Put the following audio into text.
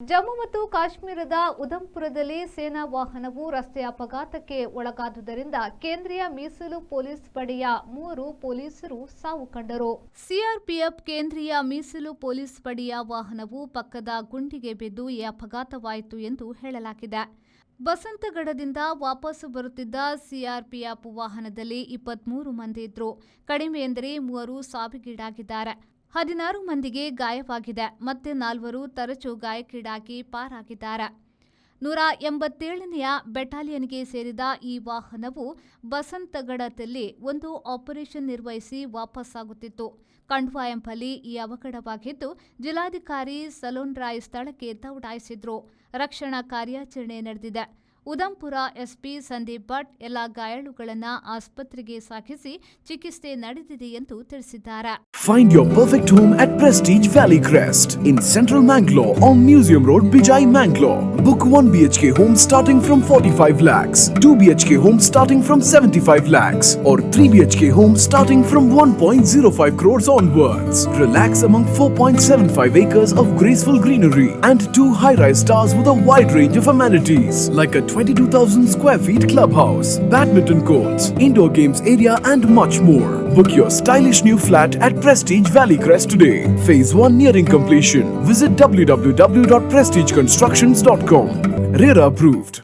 ಜಮ್ಮು ಮತ್ತು ಕಾಶ್ಮೀರದ ಉಧಂಪುರದಲ್ಲಿ ಸೇನಾ ವಾಹನವು ರಸ್ತೆ ಅಪಘಾತಕ್ಕೆ ಒಳಗಾದುದರಿಂದ ಕೇಂದ್ರೀಯ ಮೀಸಲು ಪೊಲೀಸ್ ಪಡೆಯ 3 ಪೊಲೀಸರು ಸಾವು ಕಂಡರು. ಸಿಆರ್ಪಿಎಫ್ ಕೇಂದ್ರೀಯ ಮೀಸಲು ಪೊಲೀಸ್ ಪಡೆಯ ವಾಹನವು ಪಕ್ಕದ ಗುಂಡಿಗೆ ಬಿದ್ದು ಈ ಅಪಘಾತವಾಯಿತು ಎಂದು ಹೇಳಲಾಗಿದೆ. ಬಸಂತಗಢದಿಂದ ವಾಪಸ್ಸು ಬರುತ್ತಿದ್ದ ಸಿಆರ್ಪಿಎಫ್ ವಾಹನದಲ್ಲಿ 23 ಮಂದಿ ಇದ್ರು. ಕಡಿಮೆ ಎಂದರೆ 3 ಸಾವಿಗೀಡಾಗಿದ್ದಾರೆ. 16 ಮಂದಿಗೆ ಗಾಯವಾಗಿದೆ. ಮತ್ತೆ 4 ತರಚು ಗಾಯಕ್ಕೀಡಾಗಿ ಪಾರಾಗಿದ್ದಾರೆ. 187ನೆಯ ಬೆಟಾಲಿಯನ್ಗೆ ಸೇರಿದ ಈ ವಾಹನವು ಬಸಂತಗಢದಲ್ಲಿ ಒಂದು ಆಪರೇಷನ್ ನಿರ್ವಹಿಸಿ ವಾಪಸ್ಸಾಗುತ್ತಿತ್ತು. ಖಂಡ್ವಾ ಎಂಬಲ್ಲಿ ಈ ಅವಘಡವಾಗಿದ್ದು, ಜಿಲ್ಲಾಧಿಕಾರಿ ಸಲೋನ್ ರಾಯ್ ಸ್ಥಳಕ್ಕೆ ದೌಡಾಯಿಸಿದ್ರು. ರಕ್ಷಣಾ ಕಾರ್ಯಾಚರಣೆ ನಡೆದಿದೆ. ಉಧಂಪುರ ಎಸ್ಪಿ ಸಂದೀಪ್ ಭಟ್ ಎಲ್ಲ ಗಾಯಾಳುಗಳನ್ನು ಆಸ್ಪತ್ರೆಗೆ ಸಾಗಿಸಿ ಚಿಕಿತ್ಸೆ ನಡೆದಿದೆ ಎಂದು ತಿಳಿಸಿದ್ದಾರೆ. Find your perfect home at Prestige Valley Crest in Central Mangalore on Museum Road, Bijai, Mangalore. Book 1 BHK home starting from 45 lakhs, 2 BHK home starting from 75 lakhs or 3 BHK home starting from 1.05 crores onwards. Relax among 4.75 acres of graceful greenery and 2 high-rise towers with a wide range of amenities like a 22,000 square feet clubhouse, badminton courts, indoor games area and much more. Book your stylish new flat at Prestige Valley Crest today. Phase 1 nearing completion. Visit www.prestigeconstructions.com. RERA approved.